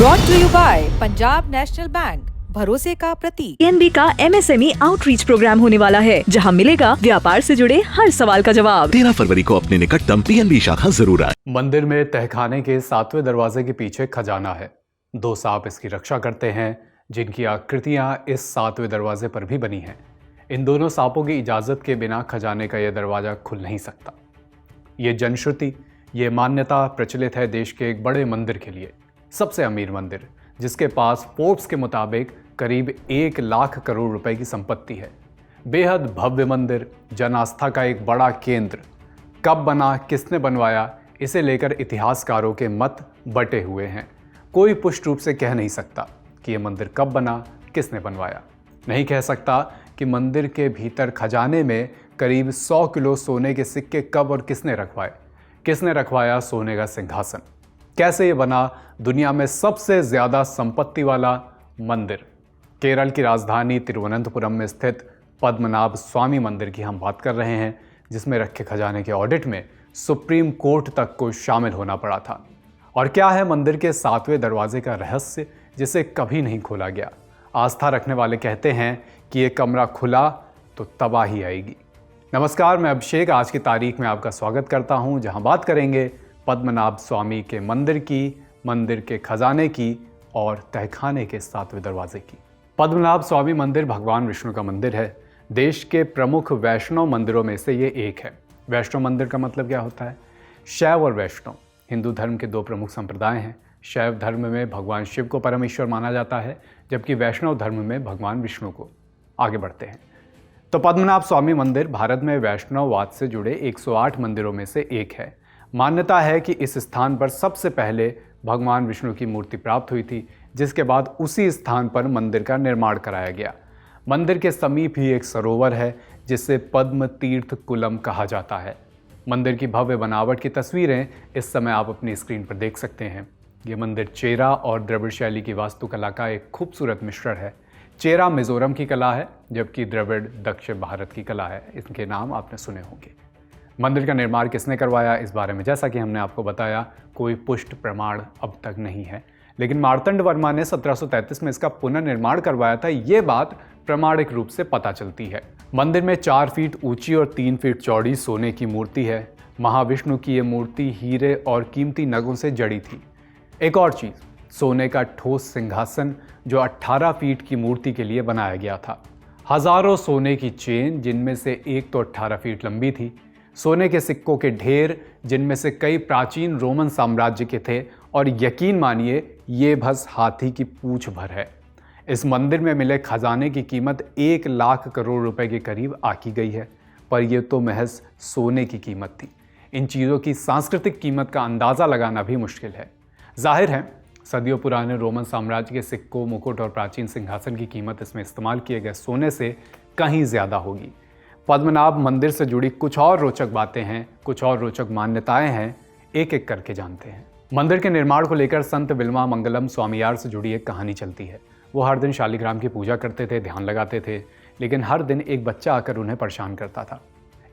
Brought to you by Punjab National Bank, भरोसे का प्रतीक। पीएनबी का एमएसएमई आउटरीच प्रोग्राम होने वाला है, जहां मिलेगा व्यापार से जुड़े हर सवाल का जवाब। 13 फरवरी को अपने निकटतम पीएनबी शाखा जरूर आए। मंदिर में तहखाने के 7वें दरवाजे के पीछे खजाना है। 2 सांप इसकी रक्षा करते हैं, जिनकी आकृतियां इस 7वें दरवाजे पर भी बनी हैं। इन दोनों सांपों की इजाजत के बिना खजाने का यह दरवाजा खुल नहीं सकता। ये जनश्रुति, ये मान्यता प्रचलित है देश के एक बड़े मंदिर के लिए, सबसे अमीर मंदिर, जिसके पास फोर्ब्स के मुताबिक करीब 1 लाख करोड़ रुपए की संपत्ति है। बेहद भव्य मंदिर, जन आस्था का एक बड़ा केंद्र। कब बना, किसने बनवाया, इसे लेकर इतिहासकारों के मत बटे हुए हैं। कोई पुष्ट रूप से कह नहीं सकता कि यह मंदिर कब बना, किसने बनवाया। नहीं कह सकता कि मंदिर के भीतर खजाने में करीब 100 किलो सोने के सिक्के कब और किसने रखवाए। किसने रखवाया सोने का सिंहासन। कैसे ये बना दुनिया में सबसे ज्यादा संपत्ति वाला मंदिर। केरल की राजधानी तिरुवनंतपुरम में स्थित पद्मनाभ स्वामी मंदिर की हम बात कर रहे हैं, जिसमें रखे खजाने के ऑडिट में सुप्रीम कोर्ट तक को शामिल होना पड़ा था। और क्या है मंदिर के 7वें दरवाजे का रहस्य, जिसे कभी नहीं खोला गया। आस्था रखने वाले कहते हैं कि ये कमरा खुला तो तबाही आएगी। नमस्कार, मैं अभिषेक आज की तारीख में आपका स्वागत करता हूं, जहां बात करेंगे पद्मनाभ स्वामी के मंदिर की, मंदिर के खजाने की और तहखाने के 7वें दरवाजे की। पद्मनाभ स्वामी मंदिर भगवान विष्णु का मंदिर है। देश के प्रमुख वैष्णव मंदिरों में से ये एक है। वैष्णव मंदिर का मतलब क्या होता है? शैव और वैष्णव हिंदू धर्म के 2 प्रमुख संप्रदाय हैं। शैव धर्म में भगवान शिव को परमेश्वर माना जाता है, जबकि वैष्णव धर्म में भगवान विष्णु को। आगे बढ़ते हैं तो पद्मनाभ स्वामी मंदिर भारत में वैष्णववाद से जुड़े 108 मंदिरों में से एक है। मान्यता है कि इस स्थान पर सबसे पहले भगवान विष्णु की मूर्ति प्राप्त हुई थी, जिसके बाद उसी स्थान पर मंदिर का निर्माण कराया गया। मंदिर के समीप ही एक सरोवर है, जिसे पद्म तीर्थ कुलम कहा जाता है। मंदिर की भव्य बनावट की तस्वीरें इस समय आप अपनी स्क्रीन पर देख सकते हैं। ये मंदिर चेरा और द्रविड़ शैली की वास्तुकला का एक खूबसूरत मिश्रण है। चेरा मिजोरम की कला है, जबकि द्रविड़ दक्षिण भारत की कला है। इनके नाम आपने सुने होंगे। मंदिर का निर्माण किसने करवाया, इस बारे में जैसा कि हमने आपको बताया, कोई पुष्ट प्रमाण अब तक नहीं है। लेकिन मार्तंड वर्मा ने 1733 में इसका पुनर्निर्माण करवाया था, ये बात प्रामाणिक रूप से पता चलती है। मंदिर में 4 फीट ऊंची और 3 फीट चौड़ी सोने की मूर्ति है। महाविष्णु की ये मूर्ति हीरे और कीमती नगों से जड़ी थी। एक और चीज, सोने का ठोस सिंहासन जो 18 फीट की मूर्ति के लिए बनाया गया था। हजारों सोने की चेन, जिनमें से एक तो 18 फीट लंबी थी। सोने के सिक्कों के ढेर, जिनमें से कई प्राचीन रोमन साम्राज्य के थे, और यकीन मानिए ये बस हाथी की पूंछ भर है। इस मंदिर में मिले खजाने की कीमत 1 लाख करोड़ रुपए के करीब आकी गई है, पर यह तो महज सोने की कीमत थी। इन चीज़ों की सांस्कृतिक कीमत का अंदाज़ा लगाना भी मुश्किल है। जाहिर है सदियों पुराने रोमन साम्राज्य के सिक्कों, मुकुट और प्राचीन सिंहासन की कीमत इसमें इस्तेमाल किए गए सोने से कहीं ज़्यादा होगी। पद्मनाभ मंदिर से जुड़ी कुछ और रोचक बातें हैं, कुछ और रोचक मान्यताएं हैं, एक एक करके जानते हैं। मंदिर के निर्माण को लेकर संत विल्मा मंगलम स्वामियार से जुड़ी एक कहानी चलती है। वो हर दिन शालिग्राम की पूजा करते थे, ध्यान लगाते थे, लेकिन हर दिन एक बच्चा आकर उन्हें परेशान करता था।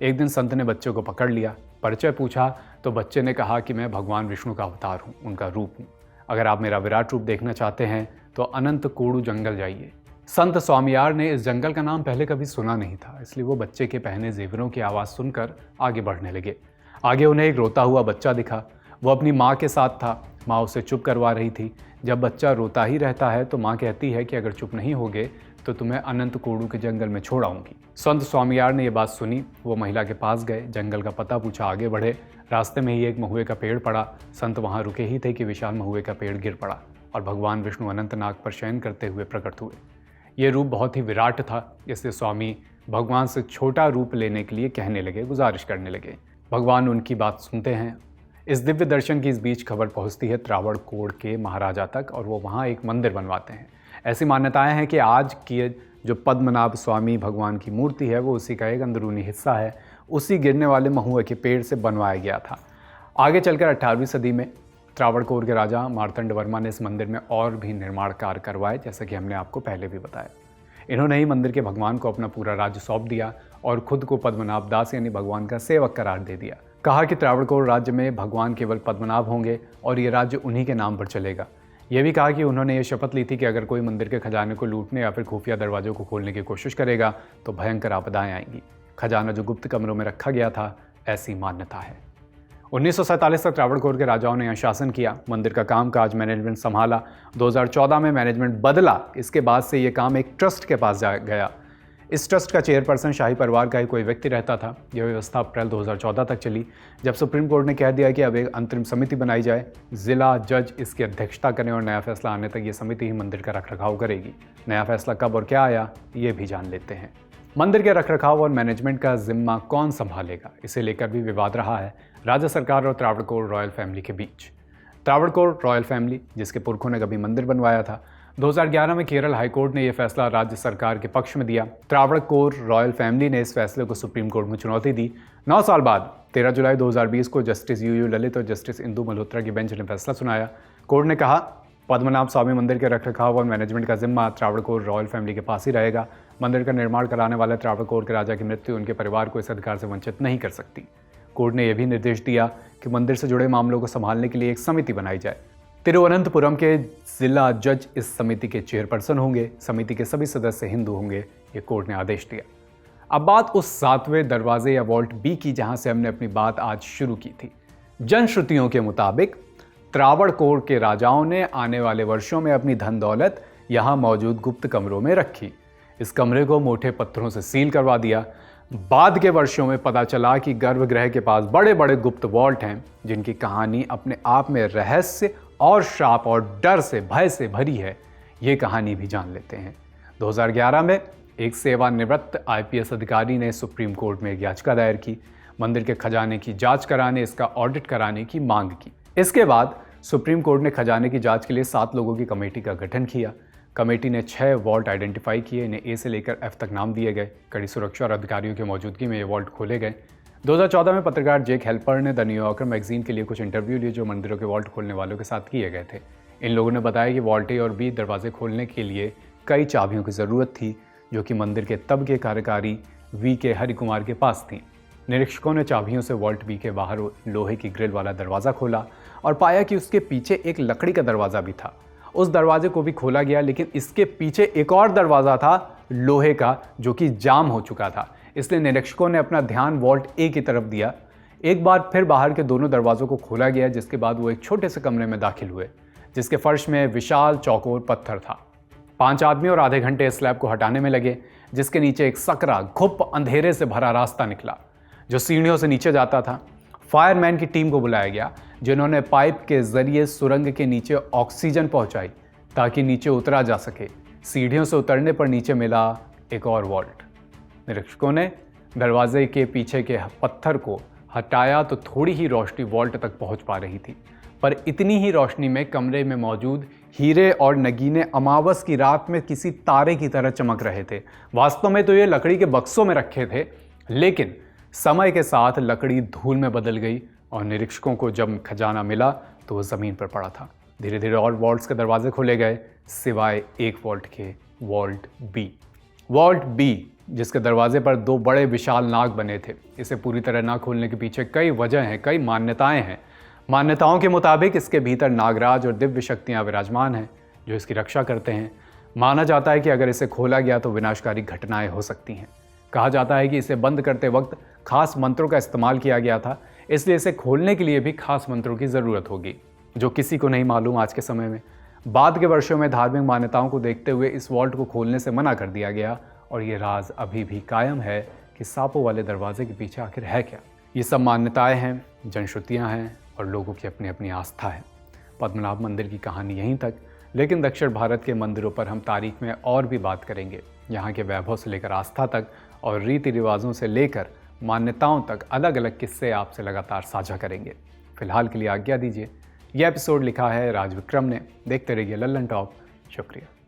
एक दिन संत ने बच्चे को पकड़ लिया, परिचय पूछा तो बच्चे ने कहा कि मैं भगवान विष्णु का अवतार हूँ, उनका रूप हूँ। अगर आप मेरा विराट रूप देखना चाहते हैं तो अनंत कोड़ू जंगल जाइए। संत स्वामियार ने इस जंगल का नाम पहले कभी सुना नहीं था, इसलिए वो बच्चे के पहने जेवरों की आवाज़ सुनकर आगे बढ़ने लगे। आगे उन्हें एक रोता हुआ बच्चा दिखा। वो अपनी माँ के साथ था। माँ उसे चुप करवा रही थी। जब बच्चा रोता ही रहता है तो माँ कहती है कि अगर चुप नहीं होगे तो तुम्हें अनंत कोड़ू के जंगल में छोड़ आऊँगी। संत स्वामियार ने यह बात सुनी। वो महिला के पास गए, जंगल का पता पूछा, आगे बढ़े। रास्ते में ही एक महुए का पेड़ पड़ा। संत वहाँ रुके ही थे कि विशाल महुए का पेड़ गिर पड़ा और भगवान विष्णु अनंतनाग पर शयन करते हुए प्रकट हुए। ये रूप बहुत ही विराट था, इसलिए स्वामी भगवान से छोटा रूप लेने के लिए कहने लगे, गुजारिश करने लगे। भगवान उनकी बात सुनते हैं। इस दिव्य दर्शन की इस बीच खबर पहुंचती है त्रावणकोर के महाराजा तक, और वो वहाँ एक मंदिर बनवाते हैं। ऐसी मान्यताएं हैं कि आज की जो पद्मनाभ स्वामी भगवान की मूर्ति है वो उसी का एक अंदरूनी हिस्सा है। उसी गिरने वाले महुए के पेड़ से बनवाया गया था। आगे चलकर 18वीं सदी में त्रावणकोर के राजा मार्तंड वर्मा ने इस मंदिर में और भी निर्माण कार्य करवाए, जैसा कि हमने आपको पहले भी बताया। इन्होंने ही मंदिर के भगवान को अपना पूरा राज्य सौंप दिया और खुद को पद्मनाभ दास यानी भगवान का सेवक करार दे दिया। कहा कि त्रावणकोर राज्य में भगवान केवल पद्मनाभ होंगे और ये राज्य उन्हीं के नाम पर चलेगा। ये भी कहा कि उन्होंने ये शपथ ली थी कि अगर कोई मंदिर के खजाने को लूटने या फिर खुफिया दरवाजों को खोलने की कोशिश करेगा तो भयंकर आपदाएं आएंगी। खजाना जो गुप्त कमरों में रखा गया था, ऐसी मान्यता है। 1947 तक त्रावणकोर के राजाओं ने यहाँ शासन किया, मंदिर का कामकाज मैनेजमेंट संभाला। 2014 में मैनेजमेंट बदला। इसके बाद से ये काम एक ट्रस्ट के पास गया। इस ट्रस्ट का चेयरपर्सन शाही परिवार का ही कोई व्यक्ति रहता था। यह व्यवस्था अप्रैल 2014 तक चली, जब सुप्रीम कोर्ट ने कह दिया कि अब एक अंतरिम समिति बनाई जाए, जिला जज इसकी अध्यक्षता करें और नया फैसला आने तक ये समिति ही मंदिर का रखरखाव करेगी। नया फैसला कब और क्या आया, ये भी जान लेते हैं। मंदिर के रखरखाव और मैनेजमेंट का जिम्मा कौन संभालेगा, इसे लेकर भी विवाद रहा है राज्य सरकार और त्रावणकोर रॉयल फैमिली के बीच। त्रावणकोर रॉयल फैमिली, जिसके पुरखों ने कभी मंदिर बनवाया था, 2011 में केरल हाईकोर्ट ने यह फैसला राज्य सरकार के पक्ष में दिया। त्रावणकोर रॉयल फैमिली ने इस फैसले को सुप्रीम कोर्ट में चुनौती दी। 9 साल बाद 13 जुलाई 2020 को जस्टिस यूयू ललित और जस्टिस इंदु मल्होत्रा की बेंच ने फैसला सुनाया। कोर्ट ने कहा, पद्मनाभ स्वामी मंदिर के रखरखाव और मैनेजमेंट का जिम्मा त्रावणकोर रॉयल फैमिली के पास ही रहेगा। मंदिर का निर्माण कराने वाले त्रावणकोर के राजा की मृत्यु उनके परिवार को इस अधिकार से वंचित नहीं कर सकती। कोर्ट ने यह भी निर्देश दिया कि मंदिर से जुड़े मामलों को संभालने के लिए एक समिति बनाई जाए। तिरुवनंतपुरम के जिला जज इस समिति के चेयरपर्सन होंगे। समिति के सभी सदस्य हिंदू होंगे, ये कोर्ट ने आदेश दिया। अब बात उस 7वें दरवाजे या वॉल्ट बी की, जहां से हमने अपनी बात आज शुरू की थी। जनश्रुतियों के मुताबिक त्रावणकोर के राजाओं ने आने वाले वर्षों में अपनी धन दौलत यहां मौजूद गुप्त कमरों में रखी। इस कमरे को मोटे पत्थरों से सील करवा दिया। बाद के वर्षों में पता चला कि गर्भगृह के पास बड़े बड़े गुप्त वॉल्ट हैं, जिनकी कहानी अपने आप में रहस्य और श्राप और डर से, भय से भरी है। ये कहानी भी जान लेते हैं। 2011 में एक सेवानिवृत्त IPS अधिकारी ने सुप्रीम कोर्ट में एक याचिका दायर की, मंदिर के खजाने की जांच कराने, इसका ऑडिट कराने की मांग की। इसके बाद सुप्रीम कोर्ट ने खजाने की जांच के लिए 7 लोगों की कमेटी का गठन किया। कमेटी ने 6 वॉल्ट आइडेंटिफाई किए, इन्हें A से लेकर F तक नाम दिए गए। कड़ी सुरक्षा और अधिकारियों की मौजूदगी में ये वॉल्ट खोले गए। 2014 में पत्रकार जेक हेल्पर ने द न्यूयॉर्कर मैगजीन के लिए कुछ इंटरव्यू लिए, जो मंदिरों के वॉल्ट खोलने वालों के साथ किए गए थे। इन लोगों ने बताया कि वॉल्ट A और B दरवाजे खोलने के लिए कई चाबियों की ज़रूरत थी, जो कि मंदिर के तब के कार्यकारी VK हरिकुमार के पास थी। निरीक्षकों ने चाबियों से वॉल्ट B के बाहर लोहे की ग्रिल वाला दरवाज़ा खोला और पाया कि उसके पीछे एक लकड़ी का दरवाज़ा भी था। उस दरवाजे को भी खोला गया, लेकिन इसके पीछे एक और दरवाज़ा था लोहे का, जो कि जाम हो चुका था। इसलिए निरीक्षकों ने अपना ध्यान वॉल्ट A की तरफ दिया। एक बार फिर बाहर के दोनों दरवाज़ों को खोला गया, जिसके बाद वो एक छोटे से कमरे में दाखिल हुए, जिसके फर्श में विशाल चौकोर पत्थर था। 5 आदमी और आधे घंटे इस स्लैब को हटाने में लगे, जिसके नीचे एक सकरा घुप अंधेरे से भरा रास्ता निकला, जो सीढ़ियों से नीचे जाता था। फायरमैन की टीम को बुलाया गया, जिन्होंने पाइप के जरिए सुरंग के नीचे ऑक्सीजन पहुंचाई ताकि नीचे उतरा जा सके। सीढ़ियों से उतरने पर नीचे मिला एक और वॉल्ट। निरीक्षकों ने दरवाजे के पीछे के पत्थर को हटाया तो थोड़ी ही रोशनी वॉल्ट तक पहुंच पा रही थी, पर इतनी ही रोशनी में कमरे में मौजूद हीरे और नगीने अमावस की रात में किसी तारे की तरह चमक रहे थे। वास्तव में तो ये लकड़ी के बक्सों में रखे थे, लेकिन समय के साथ लकड़ी धूल में बदल गई और निरीक्षकों को जब खजाना मिला तो वो ज़मीन पर पड़ा था। धीरे धीरे और वॉल्ट्स के दरवाजे खोले गए, सिवाय एक वॉल्ट के, वॉल्ट B। वॉल्ट B, जिसके दरवाजे पर 2 बड़े विशाल नाग बने थे। इसे पूरी तरह ना खोलने के पीछे कई वजह हैं, कई मान्यताएं हैं। मान्यताओं के मुताबिक इसके भीतर नागराज और दिव्य शक्तियां विराजमान हैं, जो इसकी रक्षा करते हैं। माना जाता है कि अगर इसे खोला गया तो विनाशकारी घटनाएं हो सकती हैं। कहा जाता है कि इसे बंद करते वक्त खास मंत्रों का इस्तेमाल किया गया था, इसलिए इसे खोलने के लिए भी खास मंत्रों की ज़रूरत होगी, जो किसी को नहीं मालूम आज के समय में। बाद के वर्षों में धार्मिक मान्यताओं को देखते हुए इस वॉल्ट को खोलने से मना कर दिया गया, और ये राज अभी भी कायम है कि सांपों वाले दरवाजे के पीछे आखिर है क्या। ये सब मान्यताएं हैं, जनश्रुतियाँ हैं और लोगों की अपनी अपनी आस्था है। पद्मनाभ मंदिर की कहानी यहीं तक, लेकिन दक्षिण भारत के मंदिरों पर हम तारीख में और भी बात करेंगे। यहाँ के वैभव से लेकर आस्था तक और रीति रिवाजों से लेकर मान्यताओं तक अलग अलग किस्से आपसे लगातार साझा करेंगे। फिलहाल के लिए आज्ञा दीजिए। यह एपिसोड लिखा है राज विक्रम ने। देखते रहिए लल्लन टॉप। शुक्रिया।